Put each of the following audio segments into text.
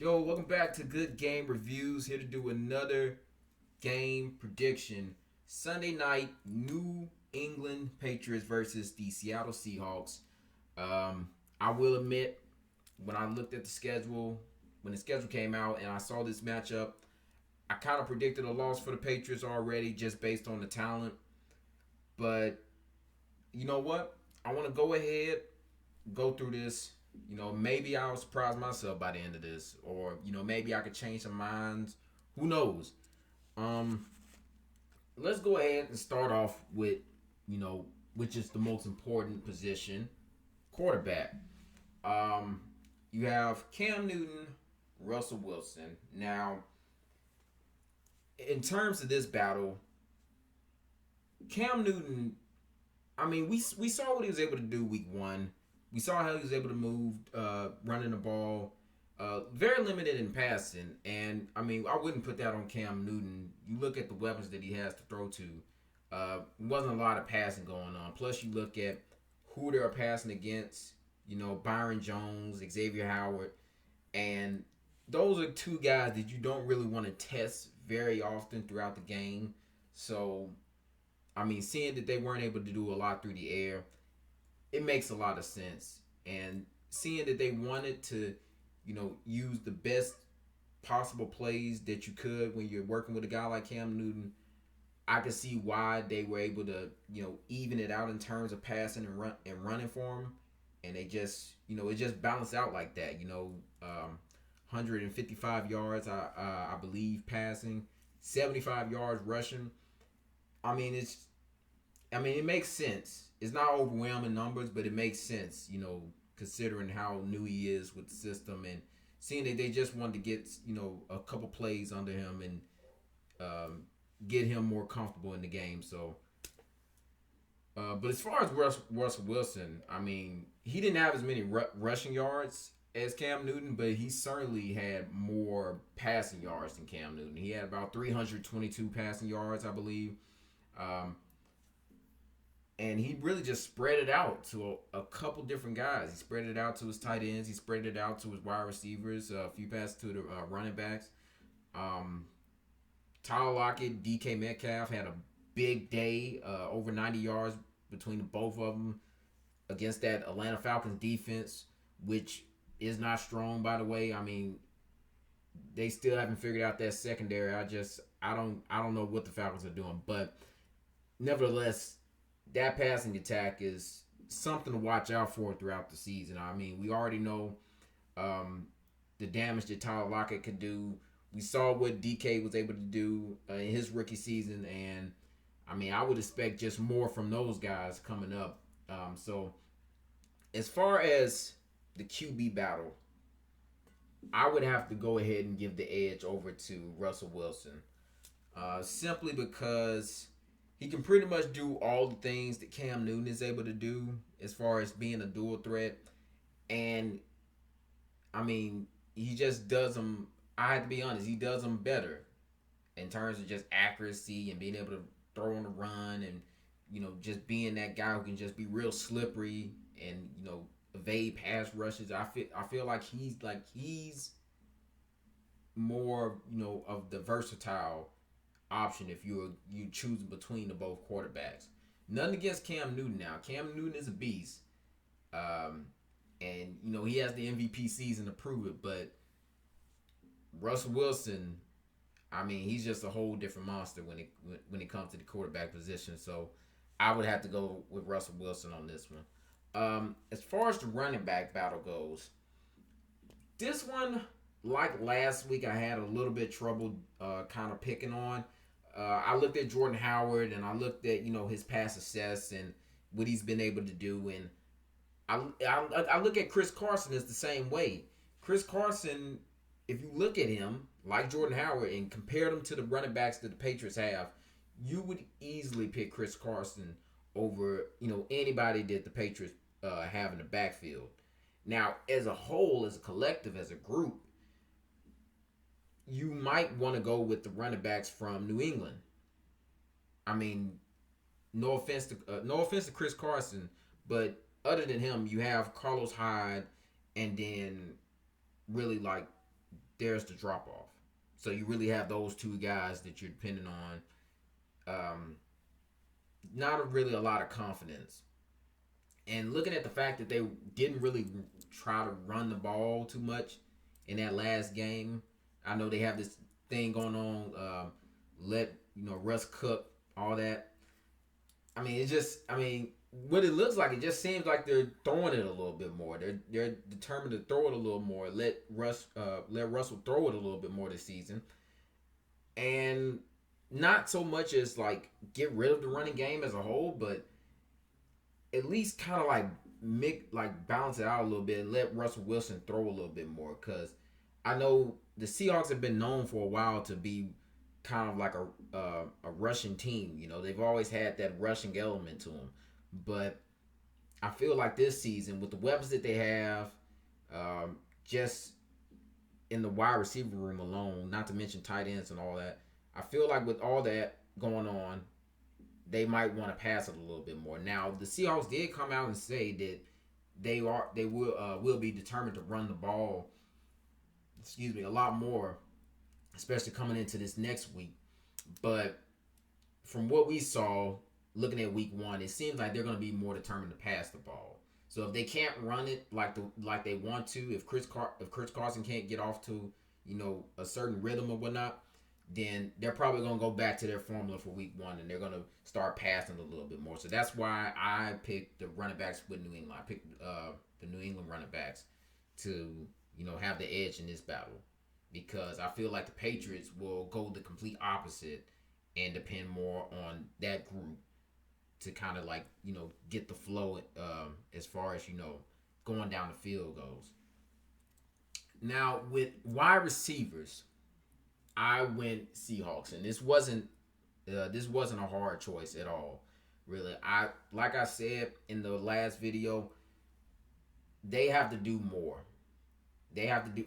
Yo, welcome back to Good Game Reviews. Here to do another game prediction. Sunday night, New England Patriots versus the Seattle Seahawks. I will admit, when I looked at the schedule, when the schedule came out and I saw this matchup, I kind of predicted a loss for the Patriots already just based on the talent. But you know what? I want to go ahead, go through this. Maybe I'll surprise myself by the end of this, or maybe I could change some minds. Who knows? Um, let's go ahead and start off with you know which is the most important position, quarterback. Um, you have Cam Newton, Russell Wilson. Now, in terms of this battle, Cam Newton. I mean, we saw what he was able to do week one. We saw how he was able to move, running the ball. Very limited in passing, and I mean, I wouldn't put that on Cam Newton. You look at the weapons that he has to throw to. Wasn't a lot of passing going on. Plus, you look at who they're passing against. Byron Jones, Xavier Howard, and those are two guys that you don't really want to test very often throughout the game. So, I mean, seeing that they weren't able to do a lot through the air, it makes a lot of sense. And seeing that they wanted to, use the best possible plays that you could when you're working with a guy like Cam Newton, I could see why they were able to, even it out in terms of passing and running for him, and they just, it just balanced out like that. 155 yards, I believe, passing, 75 yards rushing. I mean, it makes sense. It's not overwhelming numbers, but it makes sense, considering how new he is with the system and seeing that they just wanted to get, a couple plays under him and get him more comfortable in the game. So, but as far as Russell Wilson, I mean, he didn't have as many rushing yards as Cam Newton, but he certainly had more passing yards than Cam Newton. He had about 322 passing yards, I believe. Um, and he really just spread it out to a couple different guys. He spread it out to his tight ends. He spread it out to his wide receivers. A few passes to the running backs. Um, Tyler Lockett, DK Metcalf had a big day, over 90 yards between the both of them against that Atlanta Falcons defense, which is not strong, by the way. I mean, they still haven't figured out that secondary. I don't know what the Falcons are doing, but nevertheless, that passing attack is something to watch out for throughout the season. I mean, we already know the damage that Tyler Lockett could do. We saw what DK was able to do in his rookie season, and I mean, I would expect just more from those guys coming up. So, as far as the QB battle, I would have to go ahead and give the edge over to Russell Wilson, simply because he can pretty much do all the things that Cam Newton is able to do as far as being a dual threat. And I mean, he just does them. I have to be honest, he does them better in terms of just accuracy and being able to throw on the run and just being that guy who can just be real slippery and evade pass rushes. I feel like he's more of the versatile option if you choosing between the both quarterbacks. Nothing against Cam Newton now. Cam Newton is a beast, and he has the MVP season to prove it. But Russell Wilson, I mean, he's just a whole different monster when it comes to the quarterback position. So I would have to go with Russell Wilson on this one. As far as the running back battle goes, this one, like last week, I had a little bit trouble kind of picking on. I looked at Jordan Howard and I looked at his past success and what he's been able to do, and I look at Chris Carson as the same way. Chris Carson, if you look at him like Jordan Howard and compare them to the running backs that the Patriots have, you would easily pick Chris Carson over anybody that the Patriots have in the backfield. Now, as a whole, as a collective, as a group, you might want to go with the running backs from New England. I mean, no offense to Chris Carson, but other than him, you have Carlos Hyde, and then really like there's the drop off. So you really have those two guys that you're depending on. Not really a lot of confidence. And looking at the fact that they didn't really try to run the ball too much in that last game, I know they have this thing going on. Let Russ cook all that. I mean, what it looks like, it just seems like they're throwing it a little bit more. They're determined to throw it a little more. Let Russell throw it a little bit more this season, and not so much as like get rid of the running game as a whole, but at least kind of like balance it out a little bit and let Russell Wilson throw a little bit more. Because I know the Seahawks have been known for a while to be kind of like a rushing team. They've always had that rushing element to them, but I feel like this season with the weapons that they have, just in the wide receiver room alone, not to mention tight ends and all that, I feel like with all that going on, they might want to pass it a little bit more. Now, the Seahawks did come out and say that they will be determined to run the ball, a lot more, especially coming into this next week. But from what we saw, looking at week 1, it seems like they're going to be more determined to pass the ball. So if they can't run it like they want to, if Chris Carson can't get off to a certain rhythm or whatnot, then they're probably going to go back to their formula for week 1, and they're going to start passing a little bit more. So that's why I picked the running backs with New England. I picked the New England running backs to have the edge in this battle, because I feel like the Patriots will go the complete opposite and depend more on that group to kind of like get the flow as far as going down the field goes. Now with wide receivers, I went Seahawks, and this wasn't a hard choice at all, really. Like I said in the last video, they have to do more.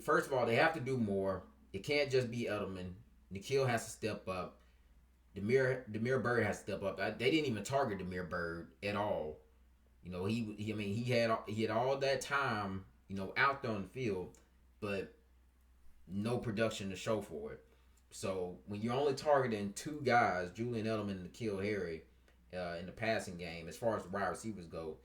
First of all, they have to do more. It can't just be Edelman. Nikhil has to step up. Demir Bird has to step up. They didn't even target Demir Bird at all. He had all that time, out there on the field, but no production to show for it. So when you're only targeting 2 guys, Julian Edelman and Nikhil Harry, in the passing game, as far as the wide receivers go,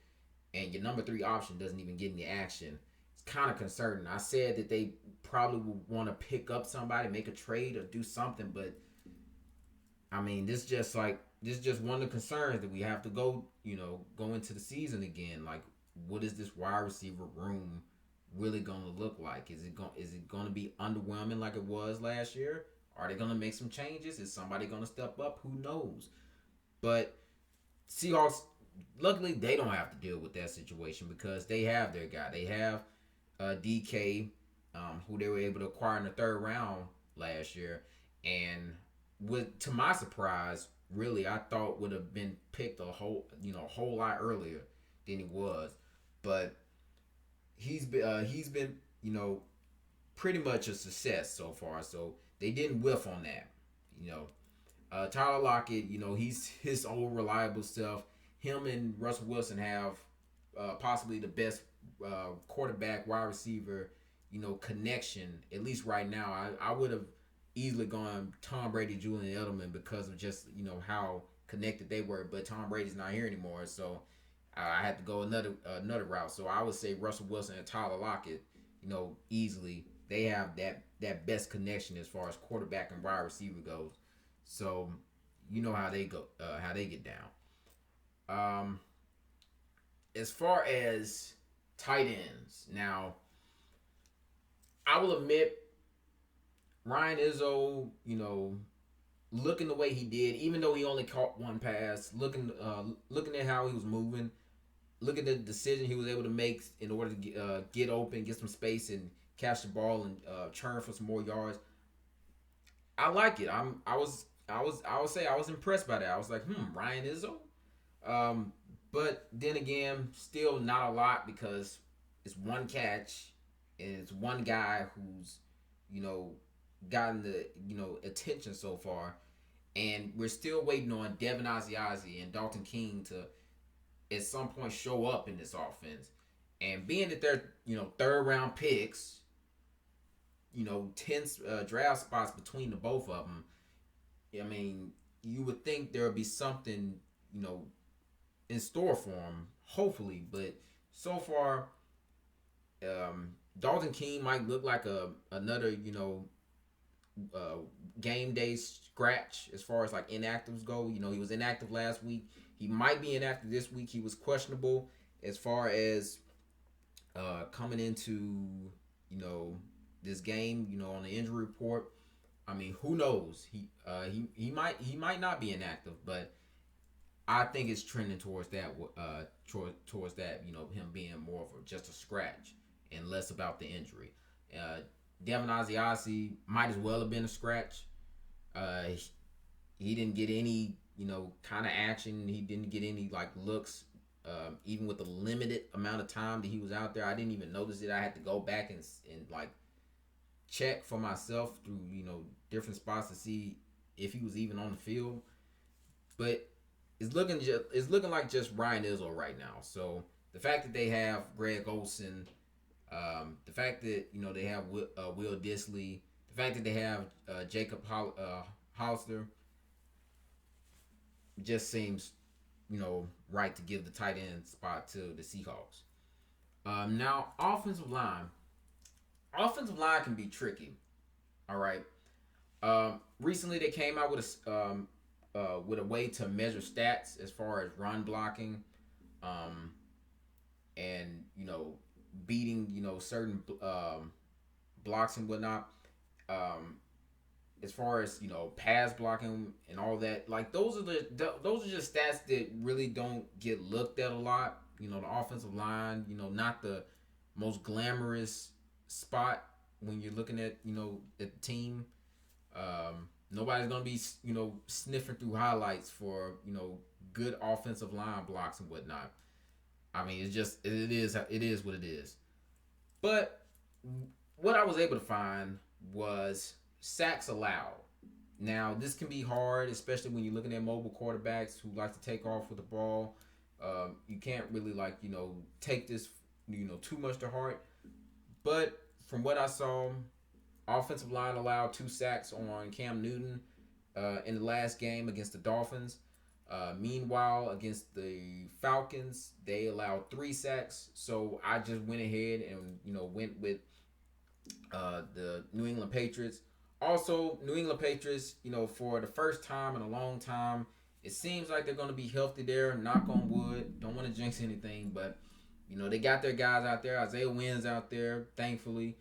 and your number 3 option doesn't even get any action, it's kind of concerning. I said that they probably would want to pick up somebody, make a trade, or do something, but this is just one of the concerns that we have to go into the season again. Like, what is this wide receiver room really going to look like? Is it going to be underwhelming like it was last year? Are they going to make some changes? Is somebody going to step up? Who knows? But Seahawks, luckily, they don't have to deal with that situation because they have their guy. They have DK, who they were able to acquire in the 3rd round last year, and to my surprise, really, I thought would have been picked a whole lot earlier than he was, but he's been pretty much a success so far. So they didn't whiff on that. Tyler Lockett, he's his old reliable self. Him and Russell Wilson have possibly the best quarterback wide receiver connection, at least right now. I would have easily gone Tom Brady, Julian Edelman, because of just how connected they were. But Tom Brady's not here anymore, so I had to go another route. So I would say Russell Wilson and Tyler Lockett, easily they have that best connection as far as quarterback and wide receiver goes. So how they go, how they get down. As far as tight ends, now I will admit, Ryan Izzo, looking the way he did, even though he only caught 1 pass, looking at how he was moving, look at the decision he was able to make in order to get open, get some space, and catch the ball and churn for some more yards. I like it. I would say I was impressed by that. I was like, Ryan Izzo. But then again, still not a lot, because it's 1 catch and it's 1 guy who's gotten the attention so far, and we're still waiting on Devin Asiasi and Dalton King to at some point show up in this offense. And being that they're 3rd round picks, 10 draft spots between the both of them. I mean, you would think there would be something, you know, in store for him, hopefully. But so far, Dalton King might look like another, uh, game day scratch as far as like inactives go. He was inactive last week. He might be inactive this week. He was questionable as far as coming into this game. On the injury report. I mean, who knows? He might not be inactive, but I think it's trending towards that. Towards that. Him being more of just a scratch and less about the injury. Uh, Devin Asiasi might as well have been a scratch. Uh, he didn't get any, kind of action. He didn't get any like looks. Even with the limited amount of time that he was out there, I didn't even notice it. I had to go back and like check for myself through different spots to see if he was even on the field. But it's looking like just Ryan Izzo right now. So the fact that they have Greg Olsen, the fact that they have Will Disley, the fact that they have Jacob Hollister, just seems right to give the tight end spot to the Seahawks. Now offensive line can be tricky. All right. Recently they came out with a way to measure stats as far as run blocking, and beating certain blocks and whatnot. As far as pass blocking and all that, like those are just stats that really don't get looked at a lot. The offensive line, not the most glamorous spot when you're looking at at the team. Nobody's gonna be sniffing through highlights for good offensive line blocks and whatnot. I mean, it is what it is. But what I was able to find was sacks allowed. Now this can be hard, especially when you're looking at mobile quarterbacks who like to take off with the ball. You can't really take this too much to heart. But from what I saw, offensive line allowed 2 sacks on Cam Newton in the last game against the Dolphins. Meanwhile, against the Falcons, they allowed 3 sacks. So I just went ahead and went with the New England Patriots. Also, New England Patriots, for the first time in a long time, it seems like they're going to be healthy there. Knock on wood. Don't want to jinx anything, but they got their guys out there. Isaiah Wynn's out there, thankfully.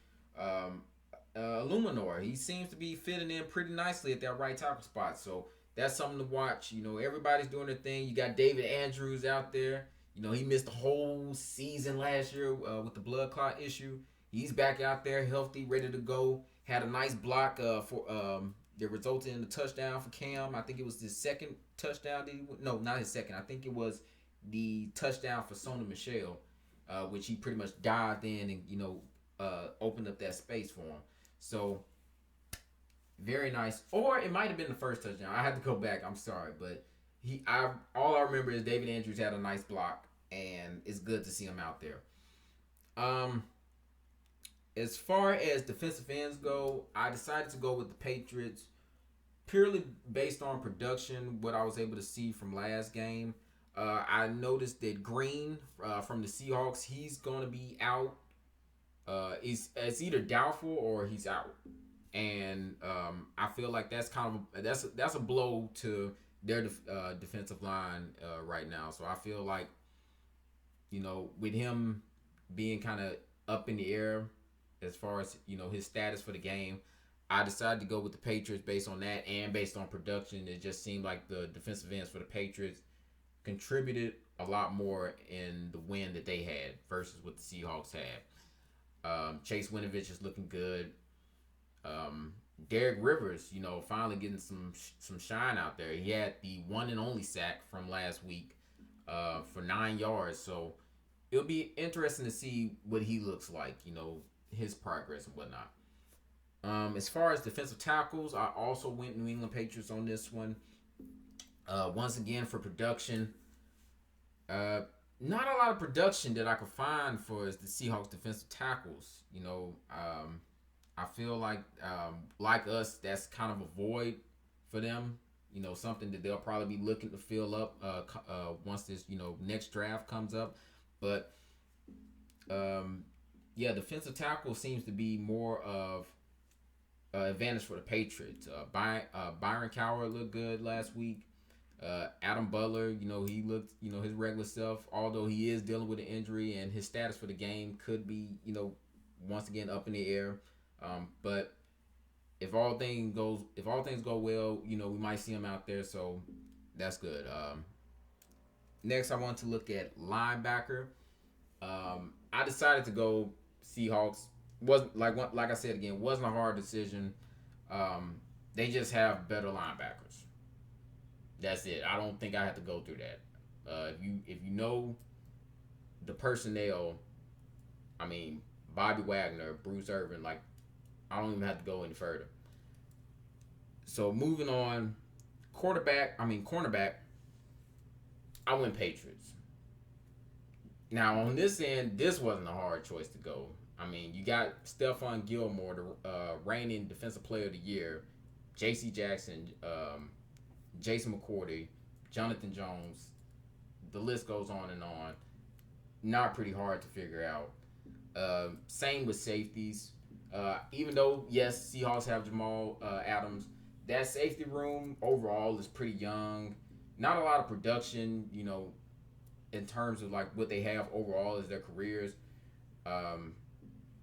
Illuminor, he seems to be fitting in pretty nicely at that right tackle spot. So that's something to watch. Everybody's doing their thing. You got David Andrews out there. He missed the whole season last year with the blood clot issue. He's back out there, healthy, ready to go. Had a nice block for that resulted in a touchdown for Cam. I think it was his second touchdown. No, not his second. I think it was the touchdown for Sony Michel, which he pretty much dived in and opened up that space for him. So very nice. Or it might have been the first touchdown. I had to go back. I'm sorry, but all I remember is David Andrews had a nice block, and it's good to see him out there. As far as defensive ends go, I decided to go with the Patriots purely based on production, what I was able to see from last game. I noticed that Green from the Seahawks, he's going to be out. It's either doubtful or he's out, and I feel like that's that's a blow to their defensive line right now. So I feel like with him being kind of up in the air as far as his status for the game, I decided to go with the Patriots based on that and based on production. It just seemed like the defensive ends for the Patriots contributed a lot more in the win that they had versus what the Seahawks had. Chase Winovich is looking good. Derek Rivers, finally getting some shine out there. He had the one and only sack from last week for 9 yards. So it'll be interesting to see what he looks like, his progress and whatnot. As far as defensive tackles, I also went New England Patriots on this one. Once again, for production, not a lot of production that I could find for the Seahawks defensive tackles. I feel like us, that's kind of a void for them. Something that they'll probably be looking to fill up once this next draft comes up. But yeah, defensive tackle seems to be more of advantage for the Patriots. Byron Coward looked good last week. Adam Butler, he looked, his regular self, although he is dealing with an injury and his status for the game could be, once again up in the air. But if all things go well, we might see him out there, so that's good. Next, I want to look at linebacker. I decided to go Seahawks. Wasn't like I said again, wasn't a hard decision. They just have better linebackers. That's it. I don't think I have to go through that. If you know the personnel, I mean Bobby Wagner, Bruce Irvin, like I don't even have to go any further. So moving on, cornerback, I went Patriots. Now on this end, this wasn't a hard choice to go. I mean, you got Stephon Gilmore, the reigning Defensive Player of the Year, J.C. Jackson, Jason McCourty, Jonathan Jones. The list goes on and on. Not pretty hard to figure out. Same with safeties. Even though, yes, Seahawks have Jamal Adams, that safety room overall is pretty young. Not a lot of production, in terms of like what they have overall as their careers.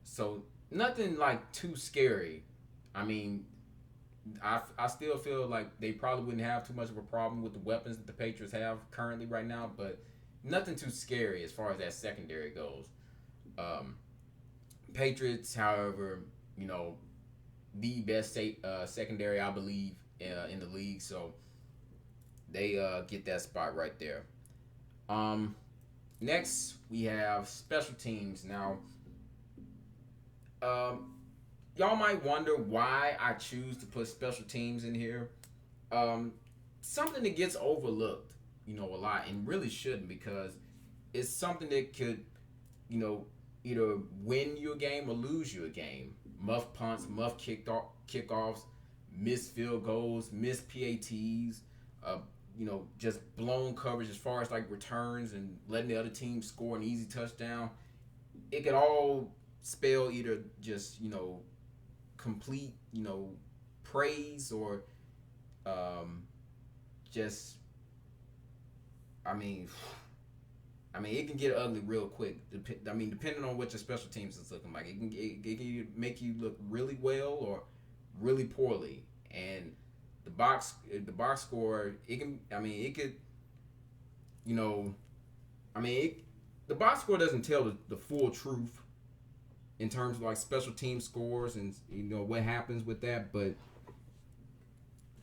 So nothing like too scary. I mean, I still feel like they probably wouldn't have too much of a problem with the weapons that the Patriots have currently right now, but nothing too scary as far as that secondary goes. Patriots, however, the best secondary, I believe, in the league, so they get that spot right there. Next, we have special teams. Now, y'all might wonder why I choose to put special teams in here. Something that gets overlooked, a lot, and really shouldn't, because it's something that could, either win you a game or lose you a game. Muff punts, muff kickoffs, missed field goals, missed PATs, just blown coverage as far as like returns and letting the other team score an easy touchdown. It could all spell either just, complete, praise or just, I mean, it can get ugly real quick. Depending on what your special teams is looking like, it can make you look really well or really poorly. And the box score, it can. It could. The box score doesn't tell the full truth in terms of like special team scores and what happens with that, but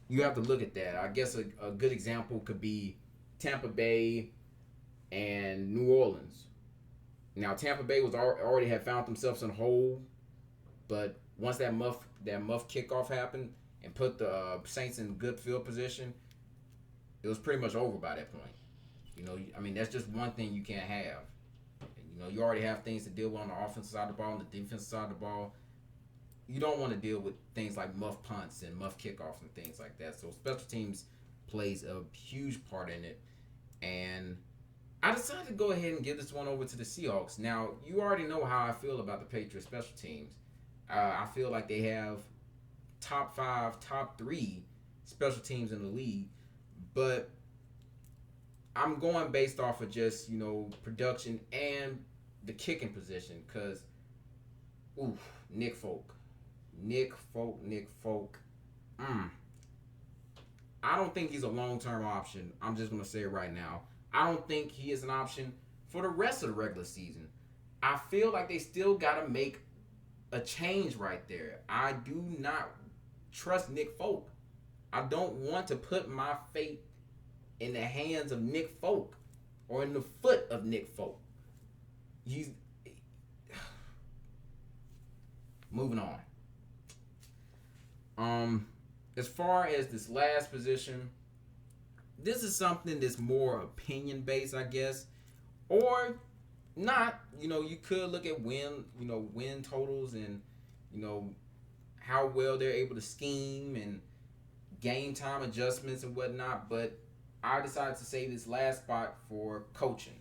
you have to look at that. I guess a good example could be Tampa Bay and New Orleans. Now Tampa Bay was already had found themselves in a hole, but once that muff kickoff happened and put the Saints in good field position, it was pretty much over by that point. That's just one thing you can't have. You already have things to deal with on the offensive side of the ball and the defensive side of the ball. You don't want to deal with things like muff punts and muff kickoffs and things like that. So special teams plays a huge part in it. And I decided to go ahead and give this one over to the Seahawks. Now, you already know how I feel about the Patriots special teams. I feel like they have top 5, top 3 special teams in the league. But I'm going based off of just, production and the kicking position. Because, Nick Folk. I don't think he's a long-term option. I'm just going to say it right now. I don't think he is an option for the rest of the regular season. I feel like they still got to make a change right there. I do not trust Nick Folk. I don't want to put my faith in the hands of Nick Folk or in the foot of Nick Folk. He's moving on. As far as this last position, this is something that's more opinion based, I guess, or not. You could look at win totals and how well they're able to scheme and game time adjustments and whatnot. But I decided to save this last spot for coaching.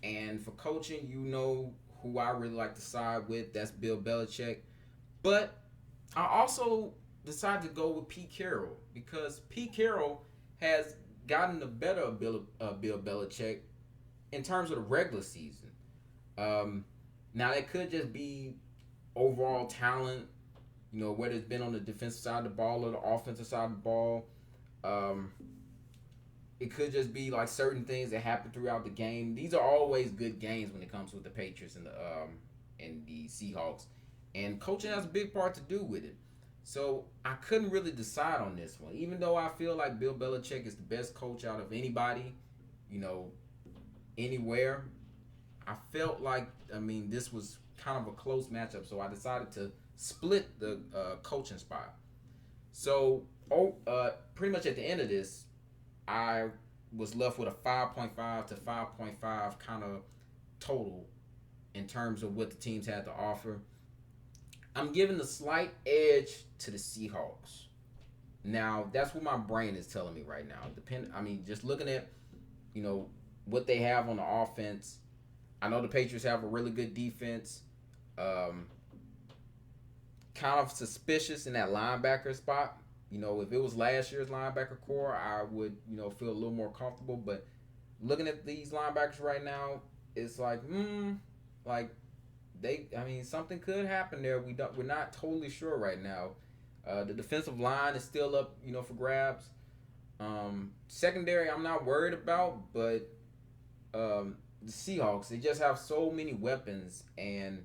And for coaching, you know who I really like to side with. That's Bill Belichick. But I also decided to go with Pete Carroll because Pete Carroll has gotten the better of Bill Belichick in terms of the regular season. Um, Now, it could just be overall talent, whether it's been on the defensive side of the ball or the offensive side of the ball. Um, it could just be like certain things that happen throughout the game. These are always good games when it comes with the Patriots and the Seahawks, and coaching has a big part to do with it. So I couldn't really decide on this one, even though I feel like Bill Belichick is the best coach out of anybody, you know, anywhere. I felt like this was kind of a close matchup, so I decided to split the coaching spot. So pretty much at the end of this, I was left with a 5.5 to 5.5 kind of total in terms of what the teams had to offer. I'm giving the slight edge to the Seahawks. Now, that's what my brain is telling me right now. Just looking at, you know, what they have on the offense. I know the Patriots have a really good defense. Um, Kind of suspicious in that linebacker spot. If it was last year's linebacker core, I would, feel a little more comfortable. But looking at these linebackers right now, it's like something could happen there. We're not totally sure right now. The defensive line is still up, for grabs. Secondary, I'm not worried about, but the Seahawks, they just have so many weapons, and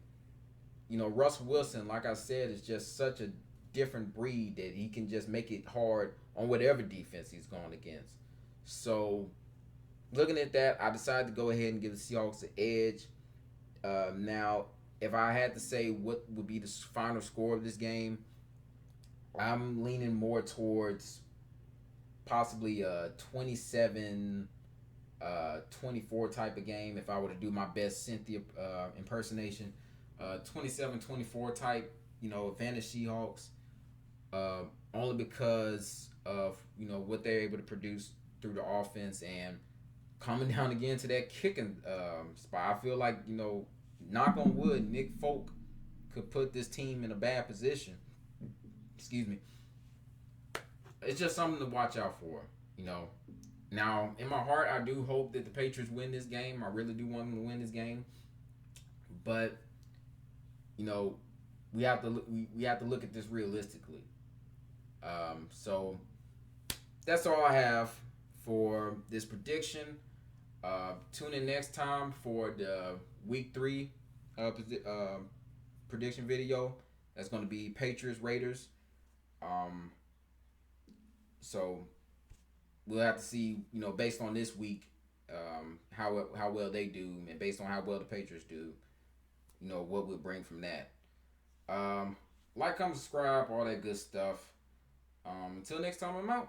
Russ Wilson, like I said, is just such a different breed that he can just make it hard on whatever defense he's going against. So, looking at that, I decided to go ahead and give the Seahawks the edge. Now, if I had to say what would be the final score of this game, I'm leaning more towards possibly a 27 24 type of game if I were to do my best Cynthia impersonation. 27-24 type, advantage Seahawks. Only because of, what they're able to produce through the offense and coming down again to that kicking spot. I feel like, knock on wood, Nick Folk could put this team in a bad position. Excuse me. It's just something to watch out for. Now, in my heart, I do hope that the Patriots win this game. I really do want them to win this game. But, we have to look at this realistically. So that's all I have for this prediction. Tune in next time for the week 3 prediction video. That's going to be Patriots Raiders. So we'll have to see, based on this week, how well they do, and based on how well the Patriots do, what we'll bring from that. Like, comment, subscribe, all that good stuff. Until next time, I'm out.